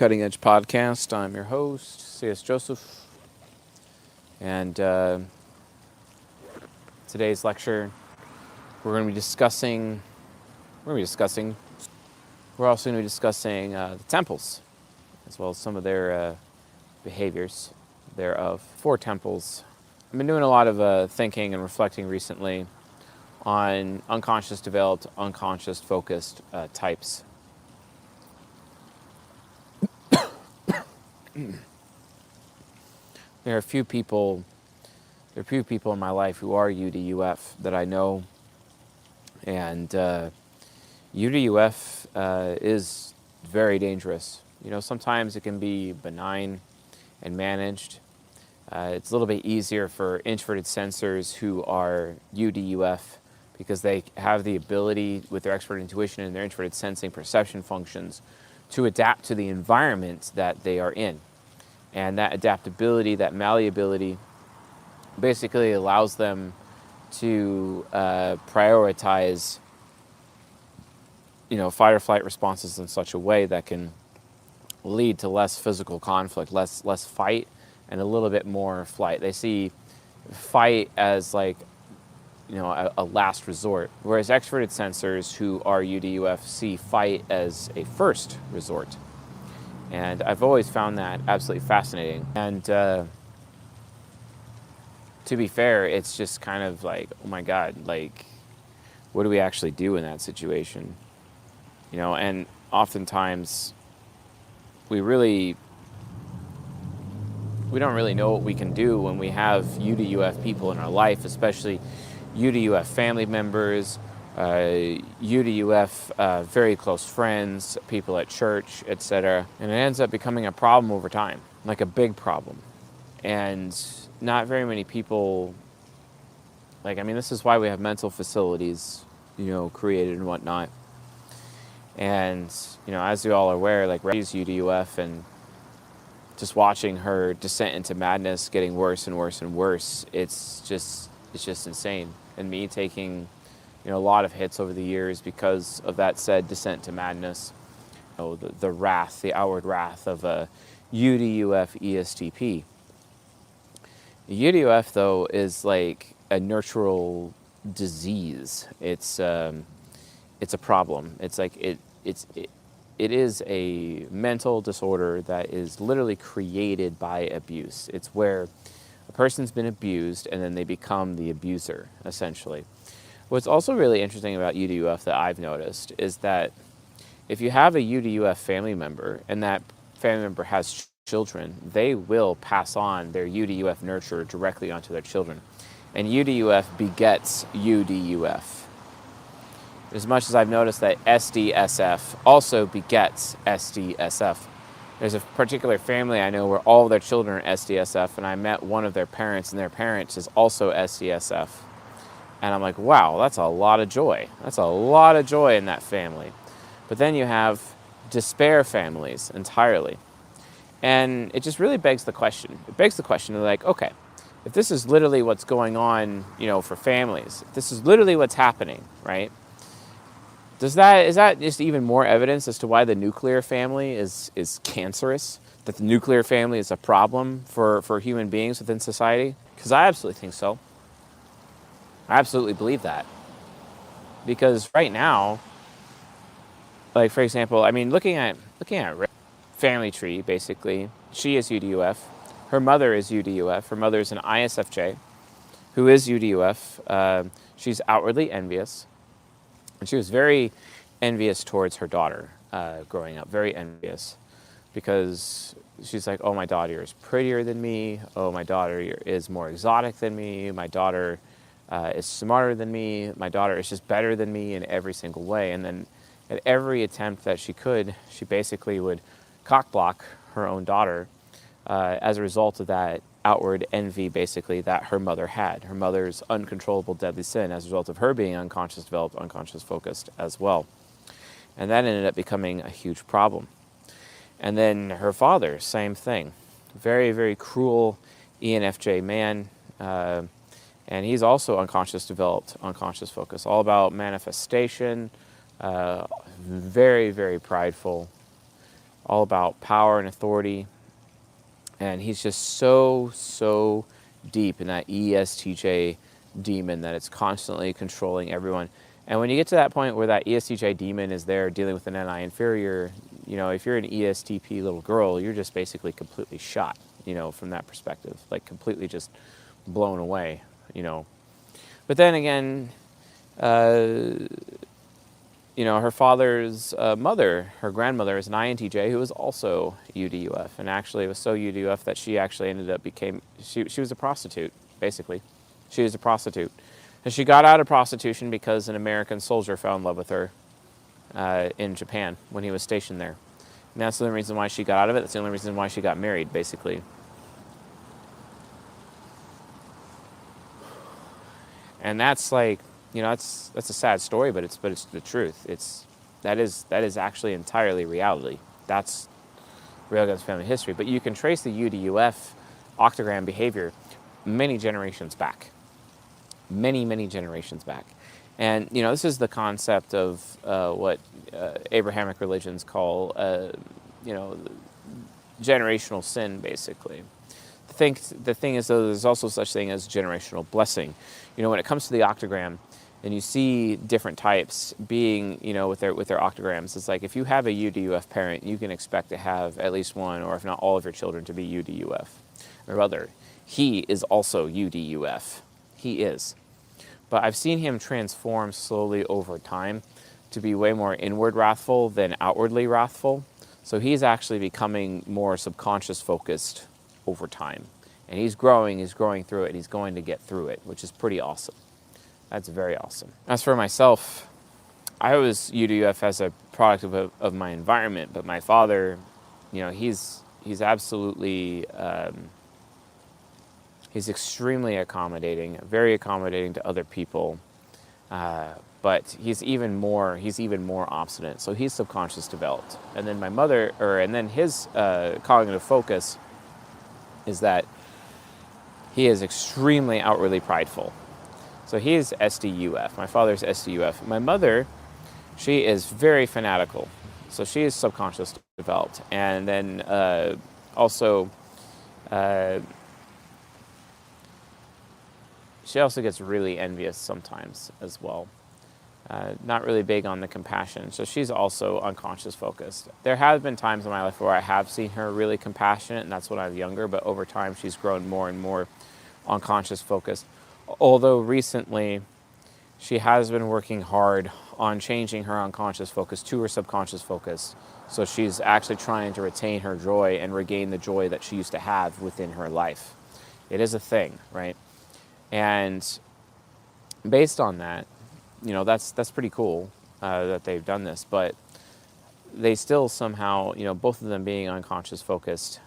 Cutting Edge Podcast. I'm your host, C.S. Joseph, and today's lecture we're going to be discussing. We're also going to be discussing the temples, as well as some of their behaviors thereof. 4 temples. I've been doing a lot of thinking and reflecting recently on unconscious developed, unconscious focused types. There are a few people in my life who are UDUF that I know, and UDUF is very dangerous. You know, sometimes it can be benign and managed. It's a little bit easier for introverted sensors who are UDUF because they have the ability with their expert intuition and their introverted sensing perception functions to adapt to the environment that they are in. And that adaptability, that malleability, basically allows them to prioritize, fight or flight responses in such a way that can lead to less physical conflict, less fight, and a little bit more flight. They see fight as like, a last resort, whereas extroverted sensors who are UDUF see fight as a first resort. And I've always found that absolutely fascinating. And to be fair, it's just kind of like, oh my God, like, what do we actually do in that situation? And oftentimes we don't really know what we can do when we have UDUF people in our life, especially UDUF family members, UDUF very close friends, people at church, etc. And it ends up becoming a problem over time, like a big problem. And not very many people, this is why we have mental facilities, created and whatnot. And, as you all are aware, like Ray's UDUF, and just watching her descent into madness getting worse and worse and worse, it's just insane. And me taking a lot of hits over the years because of that said descent to madness. The wrath, the outward wrath of a UDUF ESTP. UDUF, though, is like a nurtural disease. It's a problem. It's like it is a mental disorder that is literally created by abuse. It's where a person's been abused and then they become the abuser, essentially. What's also really interesting about UDUF that I've noticed is that if you have a UDUF family member and that family member has children, they will pass on their UDUF nurture directly onto their children. And UDUF begets UDUF. As much as I've noticed that SDSF also begets SDSF. There's a particular family I know where all of their children are SDSF, and I met one of their parents, and their parents is also SDSF. And I'm like, wow, that's a lot of joy. That's a lot of joy in that family. But then you have despair families entirely. And it just really begs the question. It begs the question of like, okay, if this is literally what's going on, for families, if this is literally what's happening, right? Is that just even more evidence as to why the nuclear family is cancerous? That the nuclear family is a problem for human beings within society? Because I absolutely think so. I absolutely believe that. Because right now, like for example, looking at family tree, basically, she is UDUF. Her mother is UDUF. Her mother is an ISFJ who is UDUF. She's outwardly envious. And she was very envious towards her daughter growing up, very envious. Because she's like, oh, my daughter is prettier than me. Oh, my daughter is more exotic than me. My daughter is smarter than me. My daughter is just better than me in every single way. And then at every attempt that she could, she basically would cockblock her own daughter as a result of that outward envy, basically, that her mother had. Her mother's uncontrollable deadly sin as a result of her being unconscious developed, unconscious focused as well. And that ended up becoming a huge problem. And then her father, same thing. Very, very cruel ENFJ man. And he's also unconscious developed, unconscious focus, all about manifestation, very, very prideful, all about power and authority. And he's just so deep in that ESTJ demon that it's constantly controlling everyone. And when you get to that point where that ESTJ demon is there dealing with an NI inferior, if you're an ESTP little girl, you're just basically completely shot, from that perspective, like completely just blown away. But then again, her father's mother, her grandmother, is an INTJ who was also UDUF, and actually it was so UDUF that she actually ended up she was a prostitute, basically. She was a prostitute. And she got out of prostitution because an American soldier fell in love with her in Japan when he was stationed there. And that's the only reason why she got out of it. That's the only reason why she got married, basically. And that's like, that's a sad story, but it's the truth. That is actually entirely reality. That's Real Guns Family History. But you can trace the UDUF Octagram behavior many generations back. Many generations back. And, this is the concept of what Abrahamic religions call, generational sin, basically. The thing is, though, there's also such thing as generational blessing. When it comes to the octagram, and you see different types being, with their octagrams, it's like if you have a UDUF parent, you can expect to have at least one, or if not all of your children to be UDUF. Or rather, he is also UDUF. He is. But I've seen him transform slowly over time to be way more inward wrathful than outwardly wrathful. So he's actually becoming more subconscious focused over time. And he's growing through it, and he's going to get through it, which is pretty awesome. That's very awesome. As for myself, I was UDUF as a product of my environment, but my father, he's absolutely, he's extremely accommodating, very accommodating to other people, but he's even more obstinate. So he's subconscious developed. And then his cognitive focus is that he is extremely outwardly prideful. So he is SDUF. My father's SDUF. My mother, she is very fanatical. So she is subconscious developed. And then also, she also gets really envious sometimes as well. Not really big on the compassion. So she's also unconscious focused. There have been times in my life where I have seen her really compassionate, and that's when I was younger, but over time she's grown more and more unconscious focused. Although recently she has been working hard on changing her unconscious focus to her subconscious focus. So she's actually trying to retain her joy and regain the joy that she used to have within her life. It is a thing, right? And based on that, that's pretty cool that they've done this, but they still somehow, both of them being unconscious focused,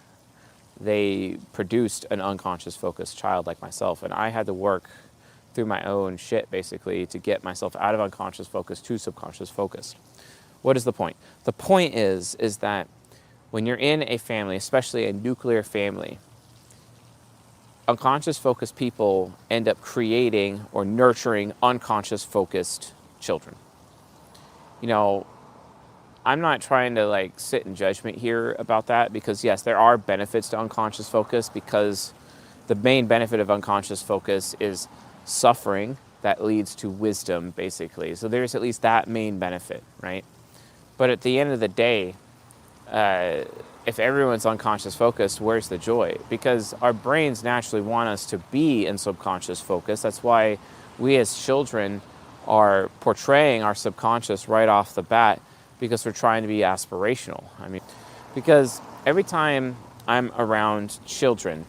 they produced an unconscious focused child like myself, and I had to work through my own shit basically to get myself out of unconscious focus to subconscious focus. What is the point? The point is that when you're in a family, especially a nuclear family, unconscious focused people end up creating or nurturing unconscious focused children. I'm not trying to sit in judgment here about that, because yes, there are benefits to unconscious focus, because the main benefit of unconscious focus is suffering that leads to wisdom, basically. So there's at least that main benefit, right? But at the end of the day, if everyone's unconscious focused, where's the joy? Because our brains naturally want us to be in subconscious focus. That's why we as children are portraying our subconscious right off the bat, because we're trying to be aspirational. Because every time I'm around children,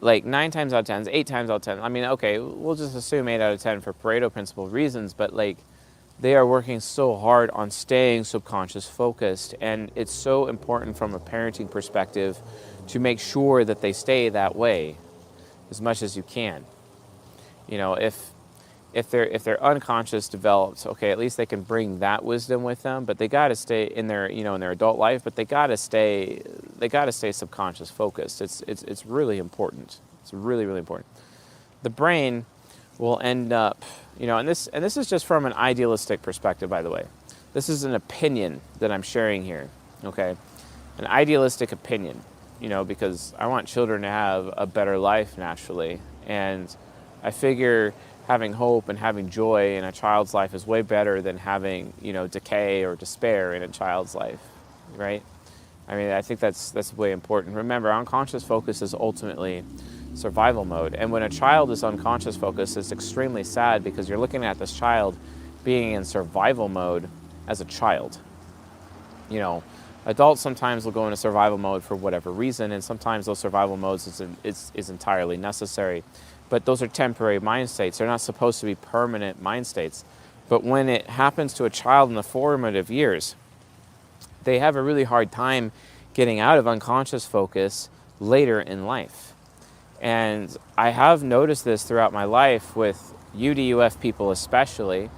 9 times out of 10, 8 times out of 10, okay, we'll just assume 8 out of 10 for Pareto principle reasons, but they are working so hard on staying subconscious focused, and it's so important from a parenting perspective to make sure that they stay that way as much as you can. If they're unconscious developed, okay, at least they can bring that wisdom with them, but they got to stay in their adult life, but they got to stay subconscious focused. It's really important. It's really, really important. The brain will end up, and this is just from an idealistic perspective, by the way. This is an opinion that I'm sharing here. okay? An idealistic opinion, because I want children to have a better life naturally. And I figure having hope and having joy in a child's life is way better than having, decay or despair in a child's life, right? I mean, I think that's way important. Remember, unconscious focus is ultimately survival mode. And when a child is unconscious focus, it's extremely sad because you're looking at this child being in survival mode as a child. Adults sometimes will go into survival mode for whatever reason, and sometimes those survival modes is entirely necessary. But those are temporary mind states. They're not supposed to be permanent mind states. But when it happens to a child in the formative years, they have a really hard time getting out of unconscious focus later in life. And I have noticed this throughout my life with UDUF people especially,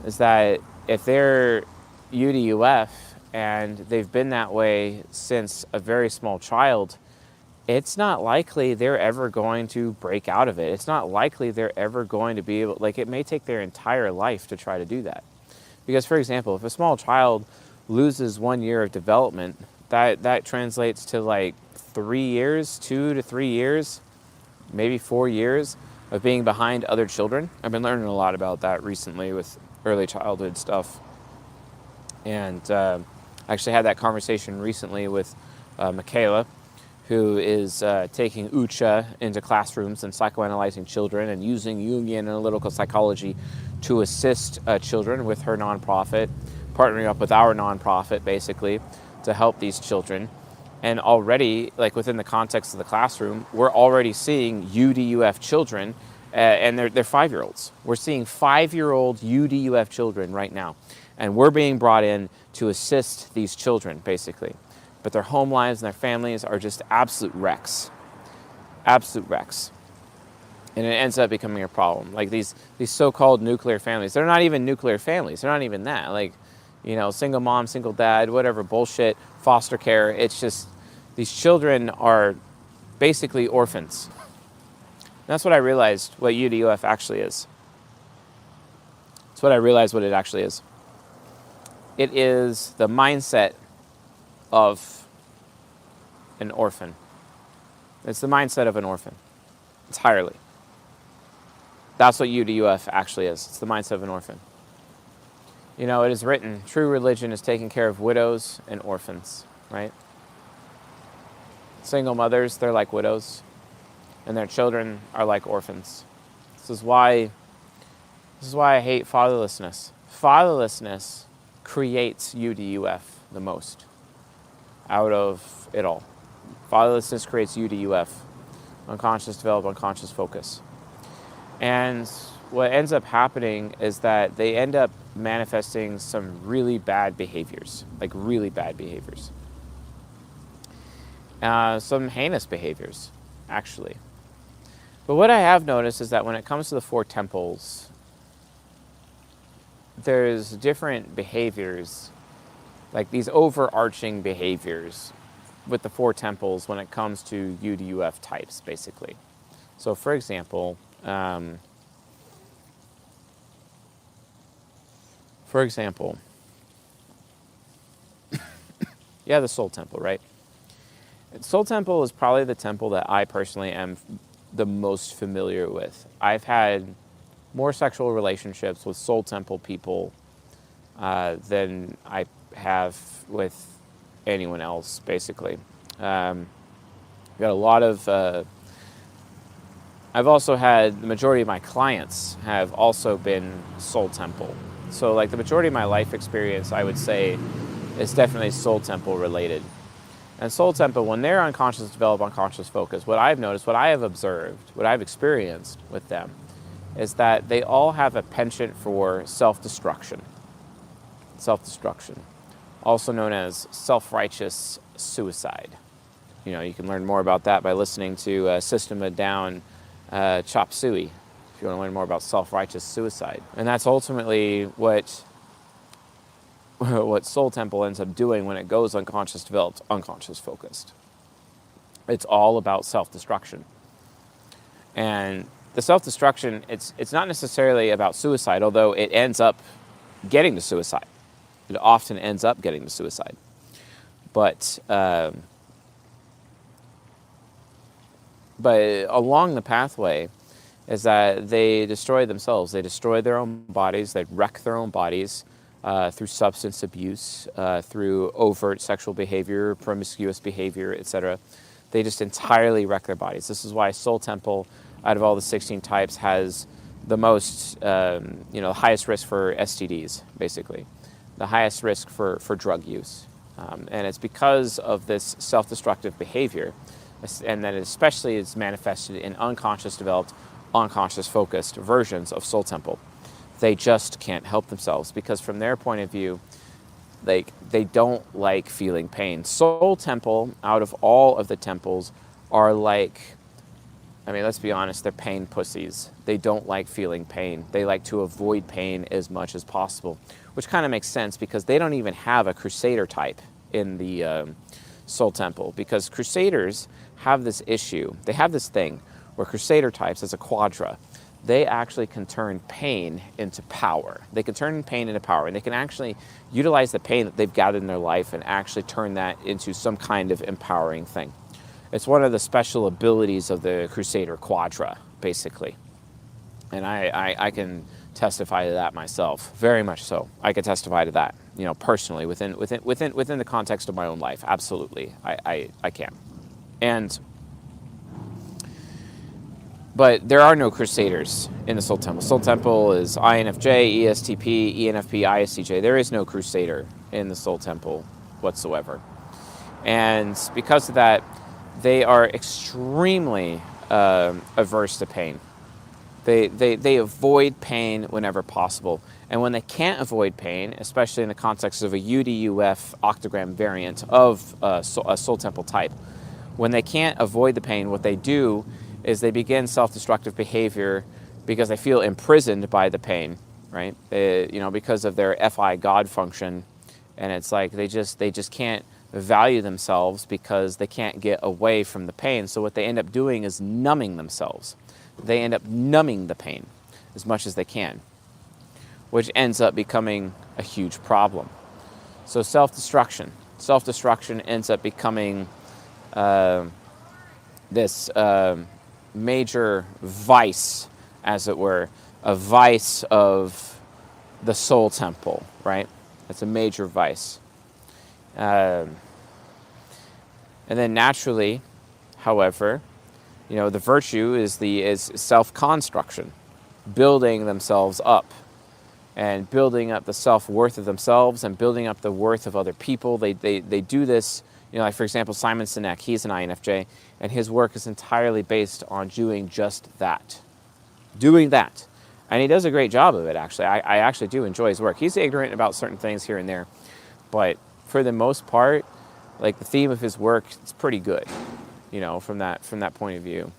is that if they're UDUF and they've been that way since a very small child, it's not likely they're ever going to break out of it. It's not likely they're ever going to be able, it may take their entire life to try to do that. Because, for example, if a small child loses 1 year of development, that translates to 3 years, 2 to 3 years, maybe 4 years of being behind other children. I've been learning a lot about that recently with early childhood stuff. And I actually had that conversation recently with Michaela, who is taking UCHA into classrooms and psychoanalyzing children and using Jungian analytical psychology to assist children with her nonprofit, partnering up with our nonprofit, basically, to help these children. And already, within the context of the classroom, we're already seeing UDUF children, and they're 5-year-olds. We're seeing 5-year-old UDUF children right now. And we're being brought in to assist these children, basically. But their home lives and their families are just absolute wrecks. Absolute wrecks. And it ends up becoming a problem. These so-called nuclear families, they're not even nuclear families. They're not even that. Single mom, single dad, whatever bullshit, foster care. It's just, these children are basically orphans. And that's what I realized what UDUF actually is. That's what I realized what it actually is. It is the mindset of an orphan. It's the mindset of an orphan, entirely. That's what UDUF actually is. It's the mindset of an orphan. It is written, true religion is taking care of widows and orphans, right? Single mothers, they're like widows, and their children are like orphans. This is why I hate fatherlessness. Fatherlessness creates UDUF the most out of it all. Fatherlessness creates UDUF, unconscious develop, unconscious focus. And what ends up happening is that they end up manifesting some really bad behaviors, really bad behaviors. Some heinous behaviors, actually. But what I have noticed is that when it comes to the 4 temples, there's different behaviors, these overarching behaviors with the 4 temples when it comes to UDUF types, basically. So, for example, yeah, the Soul Temple, right? Soul Temple is probably the temple that I personally am the most familiar with. I've had more sexual relationships with Soul Temple people than I have with anyone else, basically. Got a lot of... I've also had, the majority of my clients have also been Soul Temple. So the majority of my life experience, I would say, is definitely Soul Temple related. And Soul Temple, when they're unconscious develop, unconscious focus, what I've noticed, what I have observed, what I've experienced with them, is that they all have a penchant for self-destruction. Self-destruction, also known as self-righteous suicide. You can learn more about that by listening to System of a Down, Chop Suey, if you want to learn more about self-righteous suicide. And that's ultimately what Soul Temple ends up doing when it goes unconscious developed, unconscious focused. It's all about self-destruction. And the self-destruction, it's not necessarily about suicide, although it ends up getting to suicide. It often ends up getting to suicide. But along the pathway is that they destroy themselves. They destroy their own bodies. They wreck their own bodies through substance abuse, through overt sexual behavior, promiscuous behavior, etc. They just entirely wreck their bodies. This is why Soul Temple, out of all the 16 types, has the most, the highest risk for STDs, basically, the highest risk for drug use. And it's because of this self-destructive behavior, and that it especially is manifested in unconscious developed, unconscious focused versions of Soul Temple. They just can't help themselves because from their point of view, like, they don't like feeling pain. Soul Temple, out of all of the temples, are like, I mean, let's be honest, they're pain pussies. They don't like feeling pain. They like to avoid pain as much as possible, which kind of makes sense because they don't even have a Crusader type in the Soul Temple, because Crusaders have this issue. They have this thing where Crusader types, as a quadra, they actually can turn pain into power. They can turn pain into power, and they can actually utilize the pain that they've gathered in their life and actually turn that into some kind of empowering thing. It's one of the special abilities of the Crusader quadra, basically. And I can testify to that myself, very much so. I can testify to that, personally, within the context of my own life. Absolutely, I can. But there are no Crusaders in the Soul Temple. Soul Temple is INFJ, ESTP, ENFP, ISTJ. There is no Crusader in the Soul Temple whatsoever. And because of that, they are extremely averse to pain. They avoid pain whenever possible. And when they can't avoid pain, especially in the context of a UDUF Octagram variant of a Soul Temple type, when they can't avoid the pain, what they do is they begin self-destructive behavior because they feel imprisoned by the pain, right? Because of their FI God function. And it's like they just can't value themselves because they can't get away from the pain. So what they end up doing is numbing themselves. They end up numbing the pain as much as they can, which ends up becoming a huge problem. So self-destruction ends up becoming this major vice, as it were, a vice of the Soul Temple, right? It's a major vice. And then naturally, however, the virtue is self-construction, building themselves up and building up the self-worth of themselves and building up the worth of other people. They do this, like for example, Simon Sinek, he's an INFJ, and his work is entirely based on doing just that. Doing that. And he does a great job of it, actually. I actually do enjoy his work. He's ignorant about certain things here and there, but for the most part, like the theme of his work, it's pretty good, from that point of view.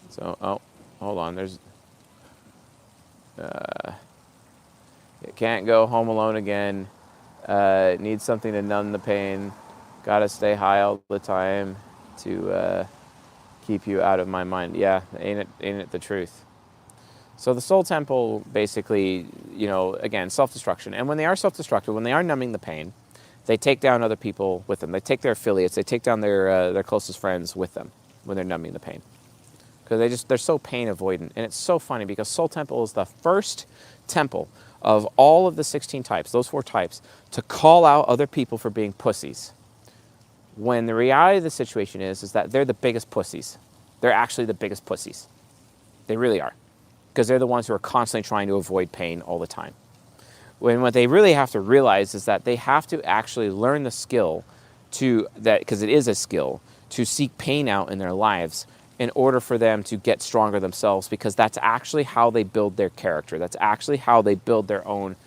So, hold on, there's, can't go home alone again, need something to numb the pain, gotta stay high all the time to keep you out of my mind. Yeah, ain't it the truth? So the Soul Temple basically, again, self-destruction. And when they are self-destructive, when they are numbing the pain, they take down other people with them. They take their affiliates. They take down their closest friends with them when they're numbing the pain, because they're so pain avoidant. And it's so funny because Soul Temple is the first temple of all of the 16 types, those 4 types, to call out other people for being pussies. When the reality of the situation is that they're the biggest pussies. They're actually the biggest pussies. They really are, because they're the ones who are constantly trying to avoid pain all the time. When what they really have to realize is that they have to actually learn the skill because it is a skill, to seek pain out in their lives in order for them to get stronger themselves, because that's actually how they build their character. That's actually how they build their own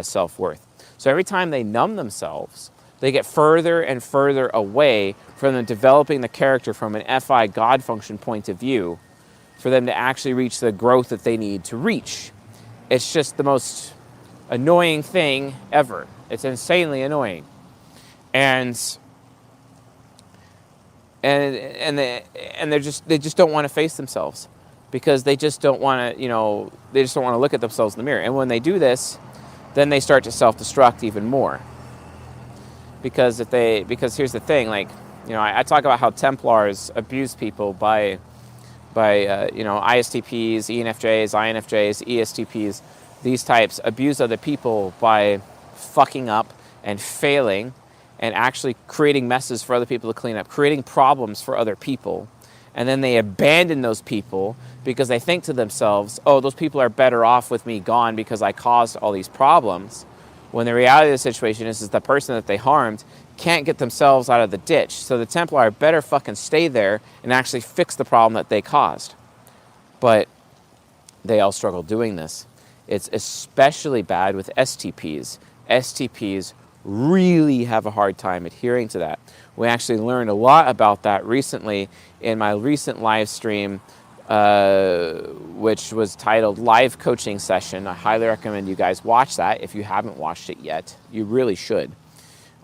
self-worth. So every time they numb themselves, they get further and further away from them developing the character from an FI God function point of view for them to actually reach the growth that they need to reach. It's just the most annoying thing ever. It's insanely annoying. And they just don't want to face themselves, because they just don't want to, they just don't want to look at themselves in the mirror. And when they do this, then they start to self-destruct even more. Because here's the thing, like, you know, I talk about how Templars abuse people by you know, ISTPs, ENFJs, INFJs, ESTPs, these types abuse other people by fucking up and failing and actually creating messes for other people to clean up, creating problems for other people. And then they abandon those people because they think to themselves, oh, those people are better off with me gone because I caused all these problems. When the reality of the situation is the person that they harmed can't get themselves out of the ditch. So the Templar better fucking stay there and actually fix the problem that they caused. But they all struggle doing this. It's especially bad with STPs. STPs really have a hard time adhering to that. We actually learned a lot about that recently in my recent live stream, which was titled Live Coaching Session. I highly recommend you guys watch that if you haven't watched it yet. You really should.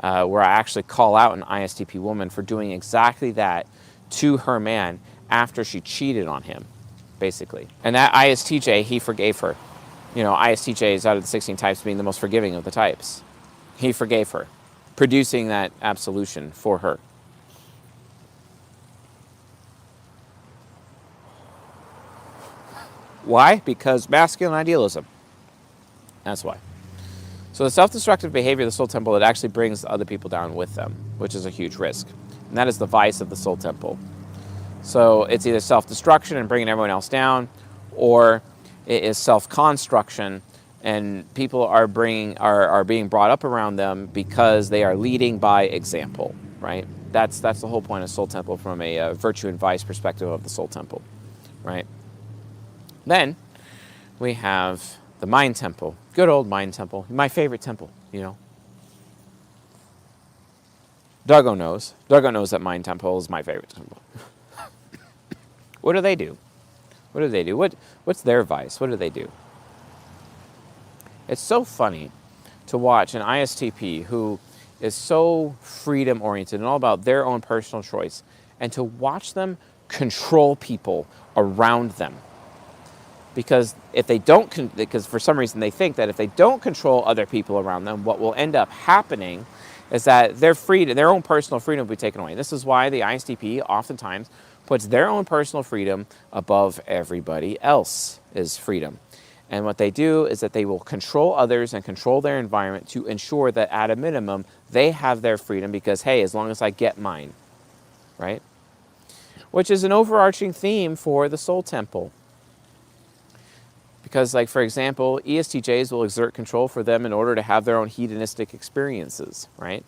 Where I actually call out an ISTP woman for doing exactly that to her man after she cheated on him, basically. And that ISTJ, he forgave her. You know, ISTJ is out of the 16 types being the most forgiving of the types. He forgave her, producing that absolution for her. Why? Because masculine idealism. That's why. So the self-destructive behavior of the soul temple, it actually brings other people down with them, which is a huge risk. And that is the vice of the soul temple. So it's either self-destruction and bringing everyone else down, or it is self-construction, and people are being brought up around them because they are leading by example, right? That's the whole point of soul temple from a virtue and vice perspective of the soul temple, right? Then we have the mind temple. Good old mind temple. My favorite temple, you know. Duggo knows. Duggo knows that mind temple is my favorite temple. What do they do? What do they do? What's their vice? What do they do? It's so funny to watch an ISTP who is so freedom-oriented and all about their own personal choice, and to watch them control people around them. Because if they don't, because for some reason they think that if they don't control other people around them, what will end up happening is that their own personal freedom will be taken away. This is why the ISTP oftentimes puts their own personal freedom above everybody else's freedom. And what they do is that they will control others and control their environment to ensure that at a minimum they have their freedom because, hey, as long as I get mine, right? Which is an overarching theme for the soul temple. Because, like, for example, ESTJs will exert control for them in order to have their own hedonistic experiences, right?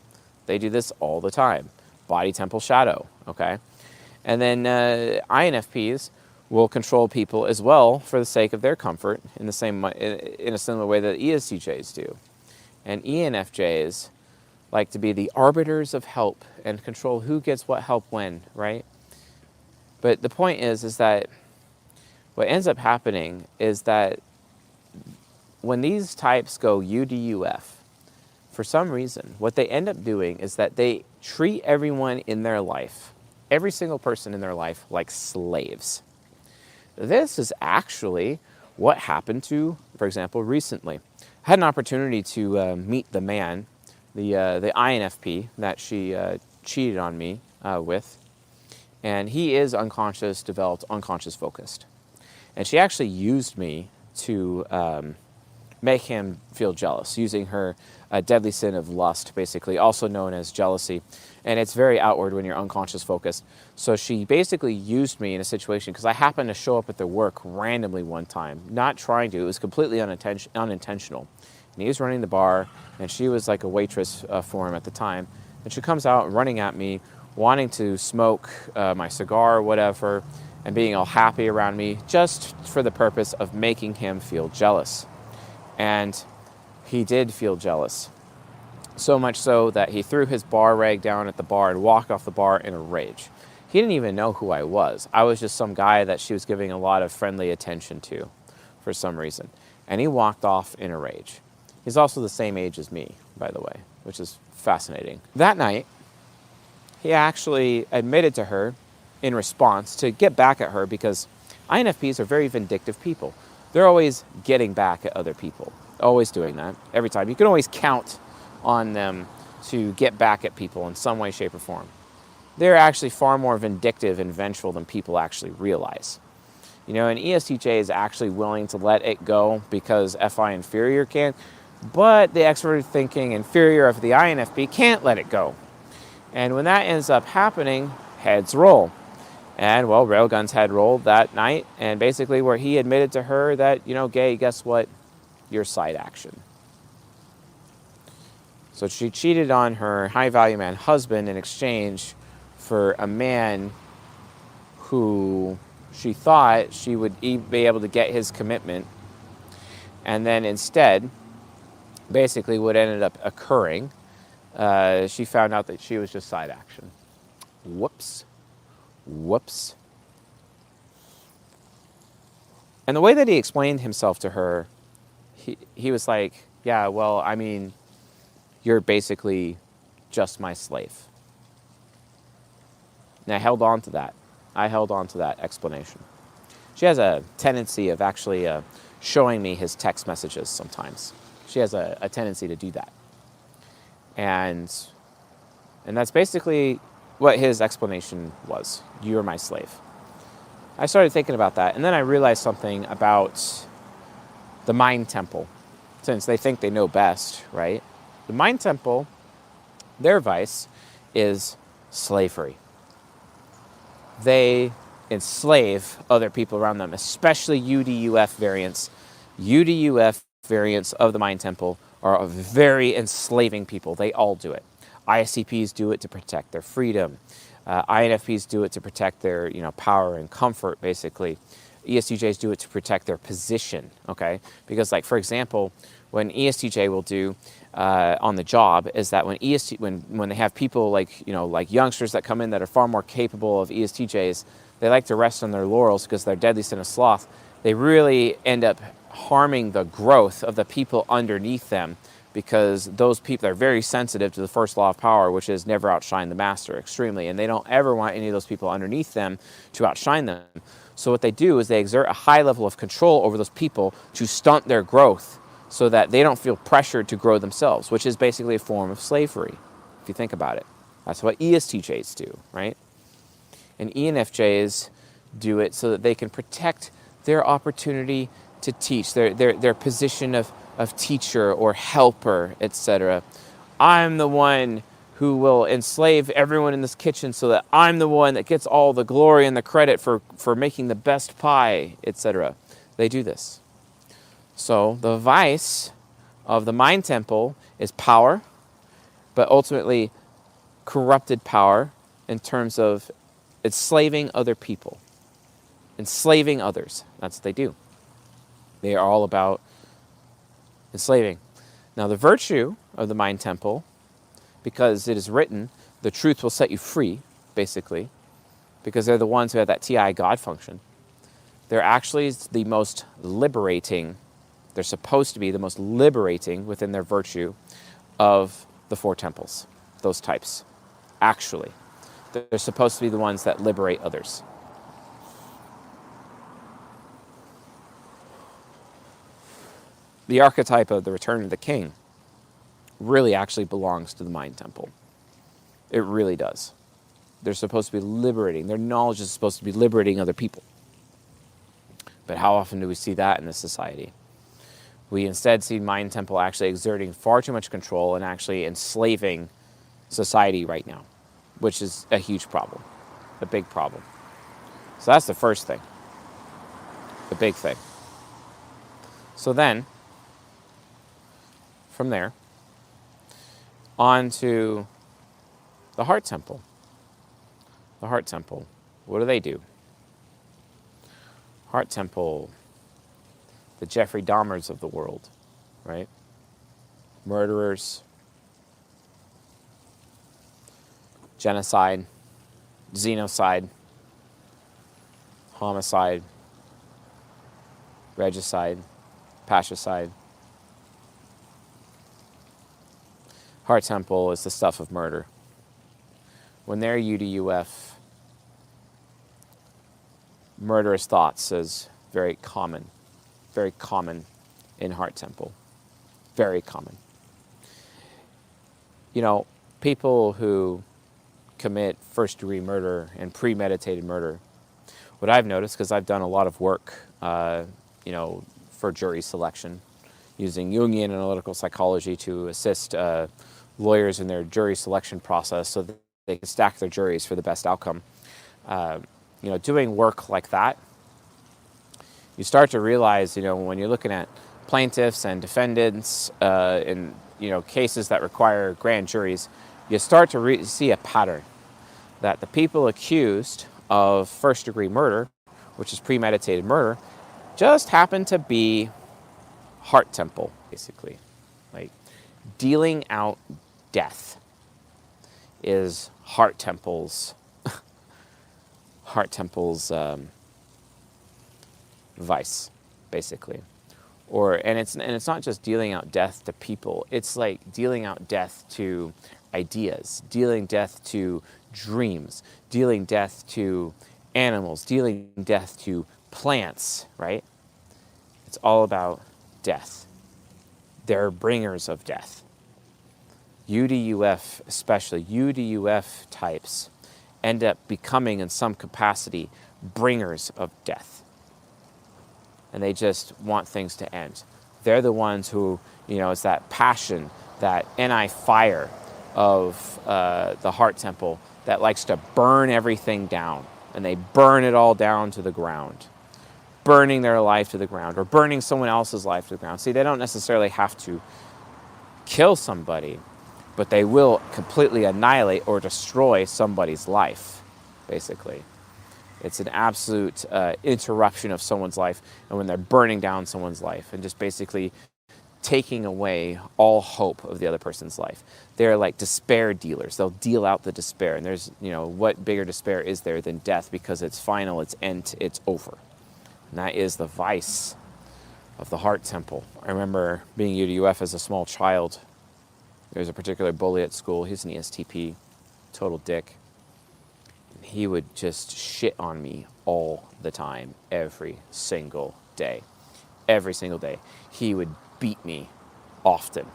They do this all the time. Body, temple, shadow, okay? And then INFPs will control people as well for the sake of their comfort in a similar way that ESTJs do. And ENFJs like to be the arbiters of help and control who gets what help when, right? But the point is that what ends up happening is that when these types go UDUF, for some reason, what they end up doing is that they treat everyone in their life, every single person in their life, like slaves. This is actually what happened to, for example, recently. I had an opportunity to meet the man, the INFP that she cheated on me with, and he is unconscious, developed, unconscious focused. And she actually used me to make him feel jealous, using her deadly sin of lust, basically, also known as jealousy. And it's very outward when you're unconscious focused. So she basically used me in a situation, because I happened to show up at their work randomly one time, not trying to, it was completely unintentional. And he was running the bar, and she was like a waitress for him at the time. And she comes out running at me, wanting to smoke my cigar or whatever, and being all happy around me, just for the purpose of making him feel jealous. And he did feel jealous. So much so that he threw his bar rag down at the bar and walked off the bar in a rage. He didn't even know who I was. I was just some guy that she was giving a lot of friendly attention to for some reason. And he walked off in a rage. He's also the same age as me, by the way, which is fascinating. That night, he actually admitted to her in response to get back at her, because INFPs are very vindictive people. They're always getting back at other people, always doing that every time. You can always count on them to get back at people in some way, shape, or form. They're actually far more vindictive and vengeful than people actually realize. You know, and ESTJ is actually willing to let it go because FI inferior can, but the extrovert thinking inferior of the INFP can't let it go. And when that ends up happening, heads roll. And, well, Railgun's head rolled that night, and basically where he admitted to her that, you know, Gay, guess what? You're side action. So she cheated on her high-value man husband in exchange for a man who she thought she would be able to get his commitment. And then instead, basically what ended up occurring, she found out that she was just side action. Whoops. Whoops. And the way that he explained himself to her, he was like, yeah, well, I mean, you're basically just my slave. And I held on to that. I held on to that explanation. She has a tendency of actually showing me his text messages sometimes. She has a tendency to do that. And that's basically what his explanation was. You're my slave. I started thinking about that, and then I realized something about the mind temple, since they think they know best, right? The mind temple, their vice is slavery. They enslave other people around them, especially UDUF variants. UDUF variants of the mind temple are very enslaving people. They all do it. ISCPs do it to protect their freedom. INFPs do it to protect their, you know, power and comfort, basically. ESTJs do it to protect their position, okay? Because, like, for example, when ESTJ will do on the job is that when they have people like, you know, like youngsters that come in that are far more capable of ESTJs, they like to rest on their laurels because they're deadly sin of sloth. They really end up harming the growth of the people underneath them, because those people are very sensitive to the first law of power, which is never outshine the master, extremely. And they don't ever want any of those people underneath them to outshine them. So what they do is they exert a high level of control over those people to stunt their growth so that they don't feel pressured to grow themselves, which is basically a form of slavery, if you think about it. That's what ESTJs do, right? And ENFJs do it so that they can protect their opportunity to teach, their position of teacher or helper, etc. I'm the one who will enslave everyone in this kitchen so that I'm the one that gets all the glory and the credit for making the best pie, etc. They do this. So the vice of the mind temple is power, but ultimately corrupted power in terms of enslaving other people, enslaving others. That's what they do. They are all about enslaving. Now, the virtue of the mind temple, because it is written, the truth will set you free, basically, because they're the ones who have that TI God function. They're actually the most liberating, they're supposed to be the most liberating within their virtue of the four temples, those types. Actually, they're supposed to be the ones that liberate others. The archetype of the Return of the King really actually belongs to the mind temple. It really does. They're supposed to be liberating. Their knowledge is supposed to be liberating other people. But how often do we see that in this society? We instead see mind temple actually exerting far too much control and actually enslaving society right now, which is a huge problem, a big problem. So that's the first thing, the big thing. So then, from there, on to the heart temple. The heart temple, what do? Heart temple, the Jeffrey Dahmers of the world, right? Murderers, genocide, xenocide, homicide, regicide, patricide. Heart temple is the stuff of murder. When they're UDUF, murderous thoughts is very common in heart temple. Very common. You know, people who commit first-degree murder and premeditated murder, what I've noticed, because I've done a lot of work, you know, for jury selection, using Jungian analytical psychology to assist lawyers in their jury selection process so that they can stack their juries for the best outcome. You know, doing work like that, you start to realize, you know, when you're looking at plaintiffs and defendants in, you know, cases that require grand juries, you start to see a pattern that the people accused of first-degree murder, which is premeditated murder, just happen to be heart temple, basically. Like, dealing out death is heart temple's vice, basically. And it's not just dealing out death to people. It's like dealing out death to ideas, dealing death to dreams, dealing death to animals, dealing death to plants, right? It's all about death. They're bringers of death. UDUF, especially UDUF types, end up becoming in some capacity bringers of death. And they just want things to end. They're the ones who, you know, it's that passion, that NI fire of the heart temple that likes to burn everything down. And they burn it all down to the ground, burning their life to the ground or burning someone else's life to the ground. See, they don't necessarily have to kill somebody, but they will completely annihilate or destroy somebody's life, basically. It's an absolute interruption of someone's life, and when they're burning down someone's life and just basically taking away all hope of the other person's life. They're like despair dealers. They'll deal out the despair, and there's, you know, what bigger despair is there than death, because it's final, it's end, it's over. And that is the vice of the heart temple. I remember being UDUF as a small child. There was a particular bully at school. He's an ESTP, total dick. He would just shit on me all the time, every single day. Every single day. He would beat me often.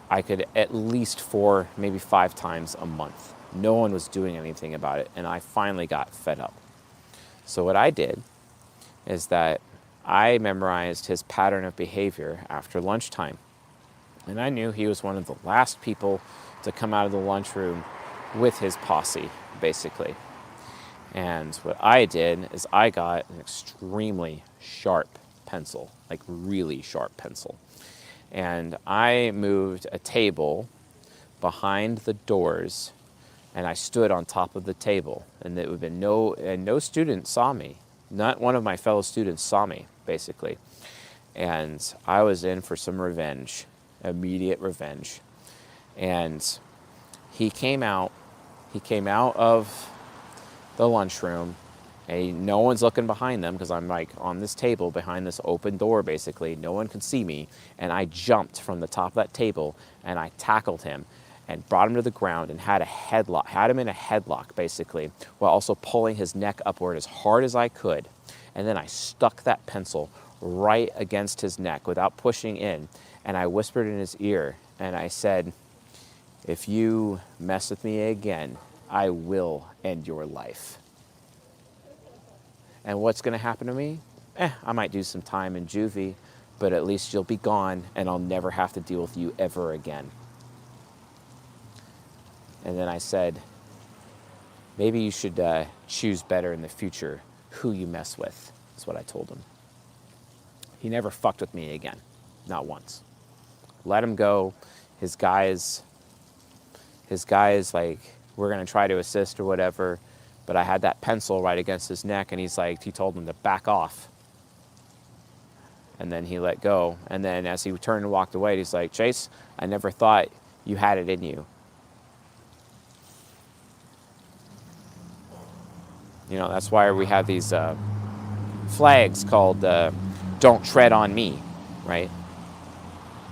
I could at least 4, maybe 5 times a month. No one was doing anything about it, and I finally got fed up. So what I did is that I memorized his pattern of behavior after lunchtime. And I knew he was one of the last people to come out of the lunchroom with his posse, basically. And what I did is I got an extremely sharp pencil, like really sharp pencil. And I moved a table behind the doors, and I stood on top of the table. And it would have been no student saw me. Not one of my fellow students saw me, basically. And I was in for some revenge, immediate revenge. And he came out of the lunchroom, and no one's looking behind them because I'm like on this table behind this open door, basically. No one can see me. And I jumped from the top of that table and I tackled him and brought him to the ground and had him in a headlock, basically, while also pulling his neck upward as hard as I could. And then I stuck that pencil right against his neck without pushing in. And I whispered in his ear and I said, "If you mess with me again, I will end your life." And what's going to happen to me? I might do some time in juvie, but at least you'll be gone and I'll never have to deal with you ever again. And then I said, maybe you should choose better in the future who you mess with. That's what I told him. He never fucked with me again. Not once. Let him go. His guys, like, we're going to try to assist or whatever. But I had that pencil right against his neck, and he told him to back off. And then he let go. And then as he turned and walked away, he's like, "Chase, I never thought you had it in you." You know, that's why we have these flags called "Don't Tread on Me," right?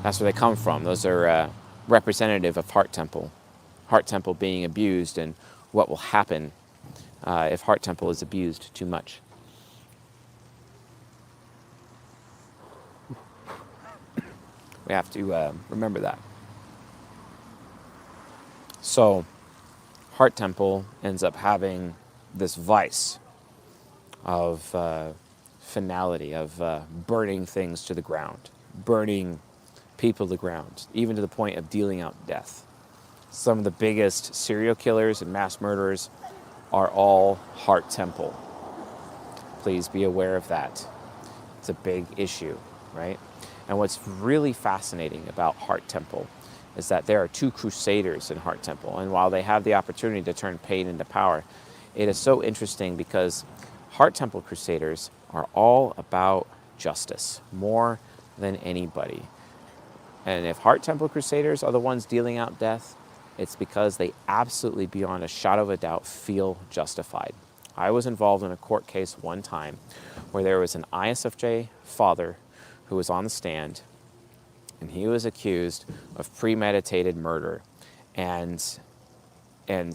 That's where they come from. Those are representative of Heart Temple. Heart Temple being abused and what will happen if Heart Temple is abused too much. We have to remember that. So Heart Temple ends up having this vice of finality, of burning things to the ground, burning people to the ground, even to the point of dealing out death. Some of the biggest serial killers and mass murderers are all Heart Temple. Please be aware of that. It's a big issue, right? And what's really fascinating about Heart Temple is that there are two crusaders in Heart Temple. And while they have the opportunity to turn pain into power, it is so interesting because Heart Temple crusaders are all about justice more than anybody. And if Heart Temple crusaders are the ones dealing out death, it's because they absolutely, beyond a shadow of a doubt, feel justified. I was involved in a court case one time where there was an ISFJ father who was on the stand, and he was accused of premeditated murder. And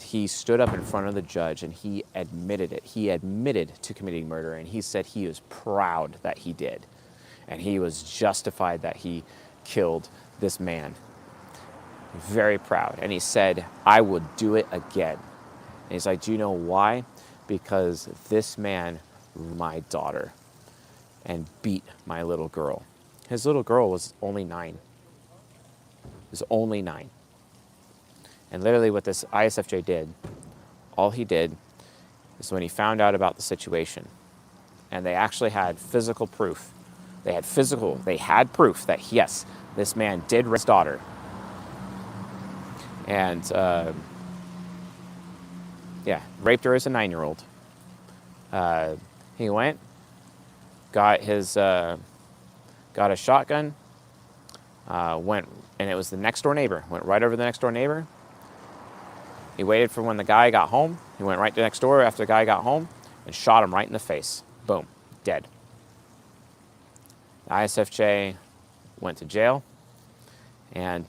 he stood up in front of the judge and he admitted it. He admitted to committing murder, and he said he was proud that he did. And he was justified that he killed this man. Very proud. And he said, I would do it again. And he's like, do you know why? Because this man, my daughter, and beat my little girl. His little girl was only 9. Was only 9. And literally what this ISFJ did, all he did is when he found out about the situation, and they actually had physical proof. They had proof that yes, this man did rape his daughter. And raped her as a 9-year-old. He went, got a shotgun, went, and it was the next door neighbor. Went right over the next door neighbor. He waited for when the guy got home. He went right to next door after the guy got home and shot him right in the face. Boom, dead. The ISFJ went to jail, and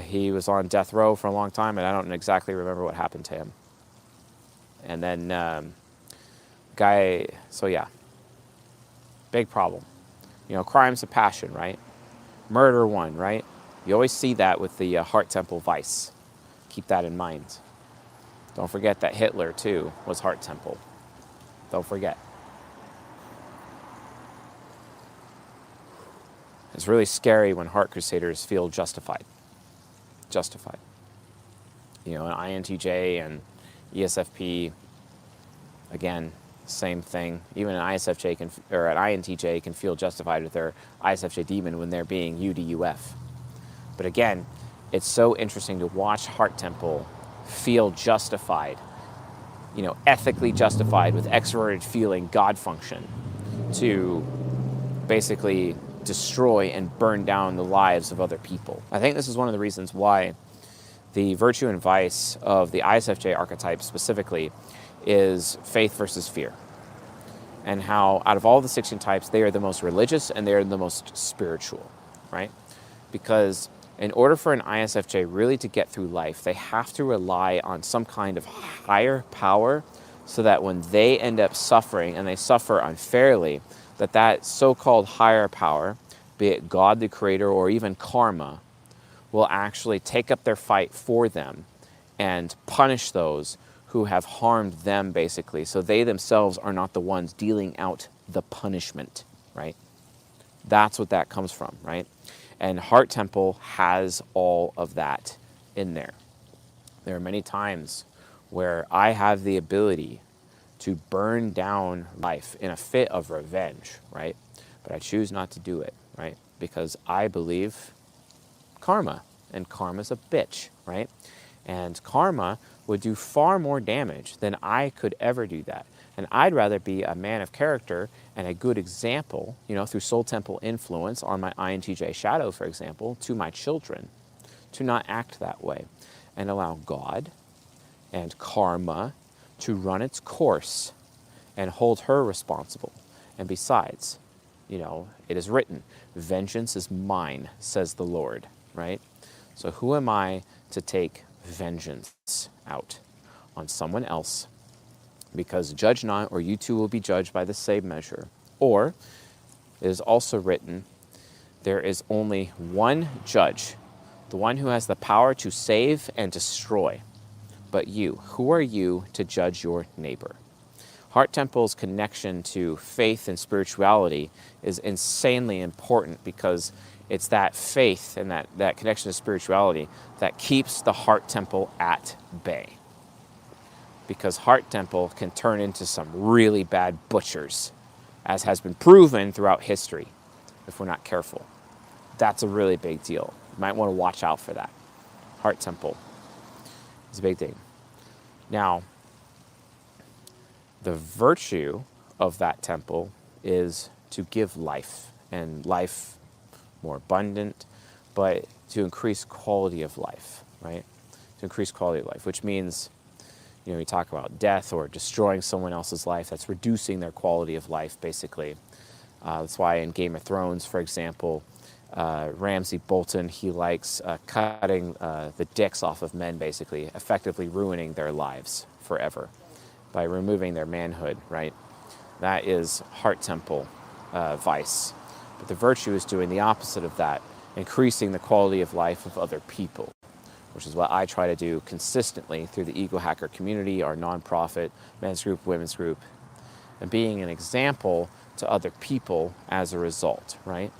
he was on death row for a long time, and I don't exactly remember what happened to him. And then big problem. You know, crimes of passion, right? Murder one, right? You always see that with the Heart Temple vice. Keep that in mind. Don't forget that Hitler, too, was Heart Temple. Don't forget. It's really scary when Heart Crusaders feel justified. Justified. You know, an INTJ and ESFP, again, same thing. Even an ISFJ an INTJ can feel justified with their ISFJ demon when they're being UDUF. But again, it's so interesting to watch Heart Temple feel justified, you know, ethically justified with extroverted feeling God function to basically destroy and burn down the lives of other people. I think this is one of the reasons why the virtue and vice of the ISFJ archetype specifically is faith versus fear. And how out of all the 16 types, they are the most religious and they are the most spiritual, right? Because in order for an ISFJ really to get through life, they have to rely on some kind of higher power so that when they end up suffering, and they suffer unfairly, that so-called higher power, be it God the Creator or even karma, will actually take up their fight for them and punish those who have harmed them, basically, so they themselves are not the ones dealing out the punishment, right? That's what that comes from, right? And Heart Temple has all of that in there. There are many times where I have the ability to burn down life in a fit of revenge, right? But I choose not to do it, right? Because I believe karma, and karma's a bitch, right? And karma would do far more damage than I could ever do that. And I'd rather be a man of character and a good example, you know, through Soul Temple influence on my INTJ shadow, for example, to my children, to not act that way and allow God and karma to run its course and hold her responsible. And besides, you know, it is written, vengeance is mine, says the Lord, right? So who am I to take vengeance out on someone else? Because judge not, or you too will be judged by the same measure. Or, it is also written, there is only one judge, the one who has the power to save and destroy. but you. Who are you to judge your neighbor? Heart Temple's connection to faith and spirituality is insanely important because it's that faith and that connection to spirituality that keeps the Heart Temple at bay. Because Heart Temple can turn into some really bad butchers, as has been proven throughout history, if we're not careful. That's a really big deal. You might want to watch out for that. Heart Temple is a big thing. Now, the virtue of that temple is to give life, and life more abundant, but to increase quality of life, right? To increase quality of life, which means, you talk about death or destroying someone else's life. That's reducing their quality of life, basically. That's why in Game of Thrones, for example, Ramsay Bolton, he likes cutting the dicks off of men, basically, effectively ruining their lives forever by removing their manhood, right? That is Heart Temple vice. But the virtue is doing the opposite of that, increasing the quality of life of other people, which is what I try to do consistently through the Ego Hacker community, our nonprofit, men's group, women's group, and being an example to other people as a result, right?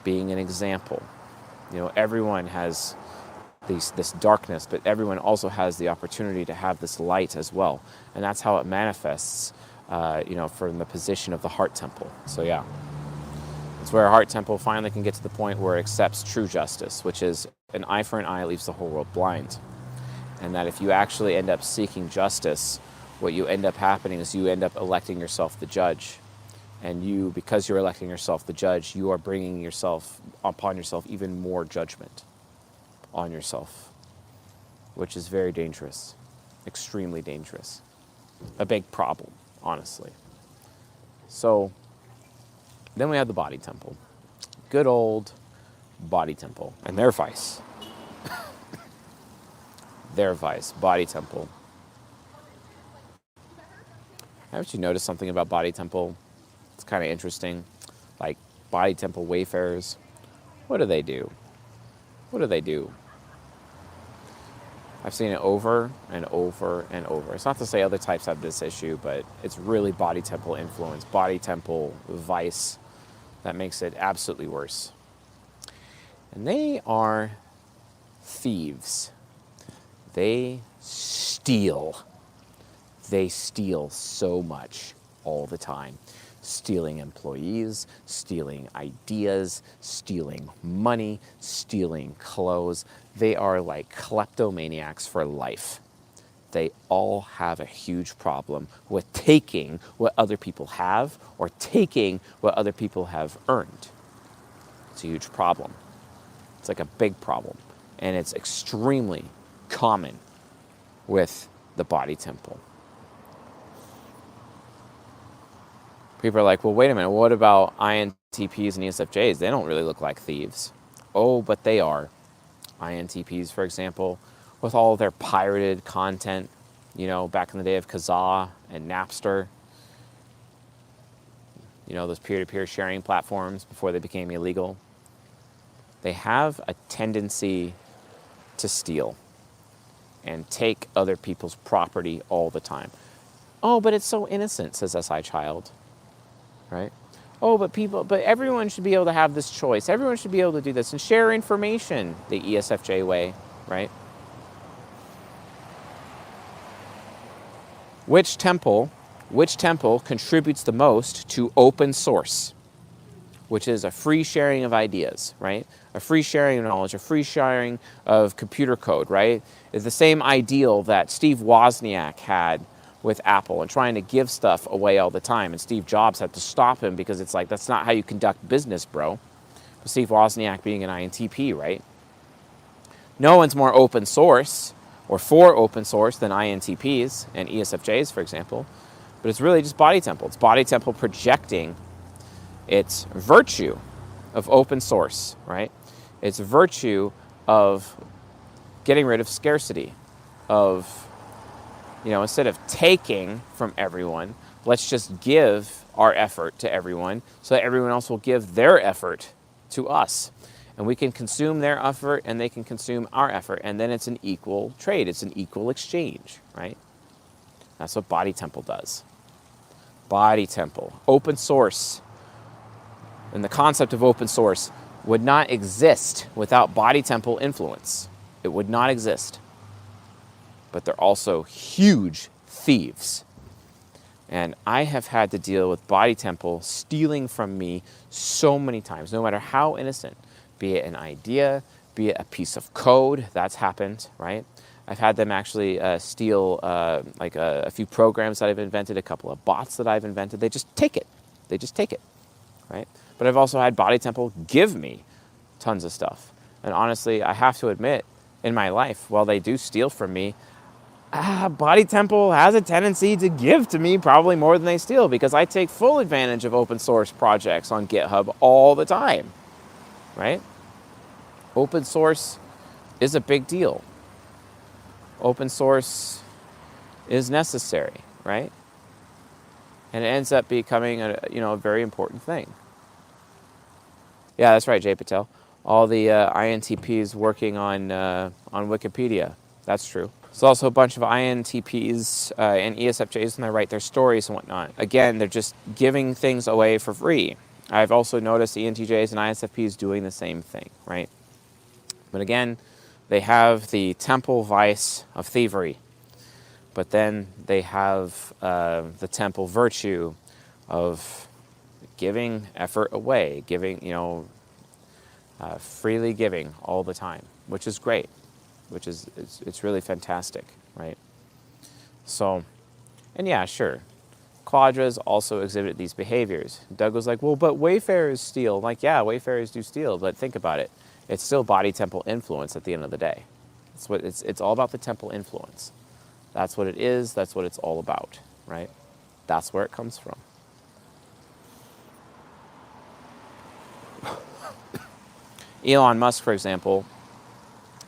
Being an example. Everyone has this darkness, but everyone also has the opportunity to have this light as well. And that's how it manifests, from the position of the Heart Temple. So yeah, it's where Heart Temple finally can get to the point where it accepts true justice, which is an eye for an eye leaves the whole world blind. And that if you actually end up seeking justice, what you end up happening is you end up electing yourself the judge. And because you're electing yourself the judge, you are bringing upon yourself even more judgment on yourself, which is very dangerous, extremely dangerous. A big problem, honestly. So then we have the body temple. Good old body temple. And their vice. Their vice, body temple. Haven't you noticed something about body temple? It's kind of interesting. Like body temple wayfarers. What do they do? What do they do? I've seen it over and over and over. It's not to say other types have this issue, but it's really body temple influence, body temple vice that makes it absolutely worse. And they are thieves. They steal. They steal so much all the time. Stealing employees, stealing ideas, stealing money, stealing clothes. They are like kleptomaniacs for life. They all have a huge problem with taking what other people have or taking what other people have earned. It's a huge problem. It's like a big problem. And it's extremely common with the body temple. People are like, well, wait a minute, what about INTPs and ESFJs? They don't really look like thieves. Oh, but they are. INTPs, for example, with all of their pirated content, back in the day of Kazaa and Napster, those peer-to-peer sharing platforms before they became illegal. They have a tendency to steal and take other people's property all the time. Oh, but it's so innocent, says SI Child. Right? Oh, but everyone should be able to have this choice. Everyone should be able to do this and share information the ESFJ way, right? Which temple contributes the most to open source, which is a free sharing of ideas, right? A free sharing of knowledge, a free sharing of computer code, right? It's the same ideal that Steve Wozniak had with Apple and trying to give stuff away all the time. And Steve Jobs had to stop him because it's like, that's not how you conduct business, bro. But Steve Wozniak being an INTP, right? No one's more open source or for open source than INTPs and ESFJs, for example. But it's really just body temple. It's body temple projecting its virtue of open source, right? It's virtue of getting rid of scarcity, of instead of taking from everyone, let's just give our effort to everyone so that everyone else will give their effort to us. And we can consume their effort and they can consume our effort. And then it's an equal trade. It's an equal exchange, right? That's what Body Temple does. Body Temple, open source. And the concept of open source would not exist without Body Temple influence. It would not exist. But they're also huge thieves. And I have had to deal with Body Temple stealing from me so many times, no matter how innocent, be it an idea, be it a piece of code, that's happened, right? I've had them actually steal like a few programs that I've invented, a couple of bots that I've invented. They just take it. They just take it, right? But I've also had Body Temple give me tons of stuff. And honestly, I have to admit, in my life, while they do steal from me, Body Temple has a tendency to give to me probably more than they steal, because I take full advantage of open source projects on GitHub all the time, right? Open source is a big deal. Open source is necessary, right? And it ends up becoming a very important thing. Yeah, that's right, Jay Patel. All the INTPs working on Wikipedia. That's true. There's also a bunch of INTPs and ESFJs when they write their stories and whatnot. Again, they're just giving things away for free. I've also noticed ENTJs and ISFPs doing the same thing, right? But again, they have the temple vice of thievery. But then they have the temple virtue of giving effort away, giving, freely giving all the time, which is great. It's really fantastic, right? So, and yeah, sure. Quadras also exhibit these behaviors. Doug was like, well, but wayfarers steal. I'm like, yeah, wayfarers do steal, but think about it. It's still Body Temple influence at the end of the day. It's all about the temple influence. That's what it is. That's what it's all about, right? That's where it comes from. Elon Musk, for example,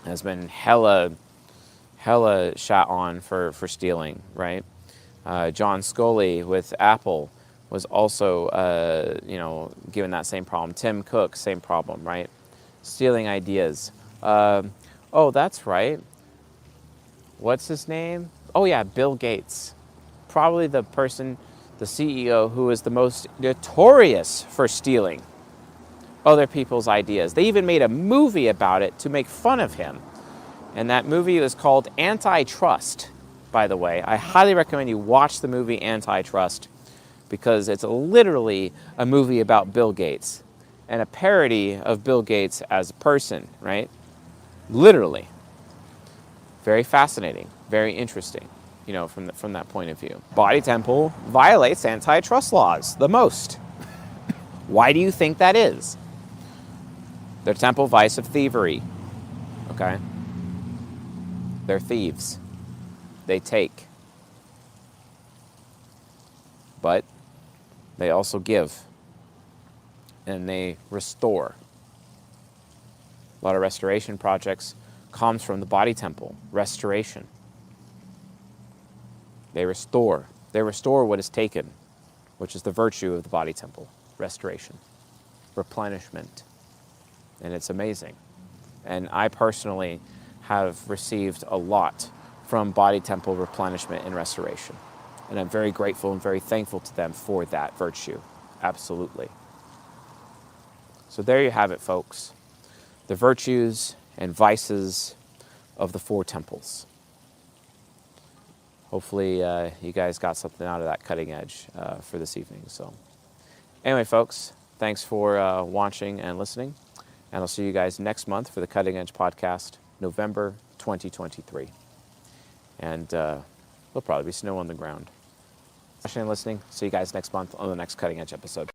has been hella shot on for stealing, right? John Scully with Apple was also, given that same problem. Tim Cook, same problem, right? Stealing ideas. Oh, that's right. What's his name? Oh, yeah, Bill Gates. Probably the person, the CEO, who is the most notorious for stealing other people's ideas. They even made a movie about it to make fun of him. And that movie was called Antitrust, by the way. I highly recommend you watch the movie Antitrust, because it's literally a movie about Bill Gates and a parody of Bill Gates as a person, right? Literally. Very fascinating, very interesting, from that point of view. Body Temple violates antitrust laws the most. Why do you think that is? Their temple vice of thievery, okay? They're thieves. They take. But they also give. And they restore. A lot of restoration projects comes from the Body Temple. Restoration. They restore. They restore what is taken, which is the virtue of the Body Temple. Restoration. Replenishment. And it's amazing. And I personally have received a lot from Body Temple replenishment and restoration. And I'm very grateful and very thankful to them for that virtue. Absolutely. So there you have it, folks. The virtues and vices of the four temples. Hopefully you guys got something out of that cutting edge for this evening. So anyway, folks, thanks for watching and listening. And I'll see you guys next month for the Cutting Edge Podcast, November 2023. And there'll probably be snow on the ground. Watching and listening. See you guys next month on the next Cutting Edge episode.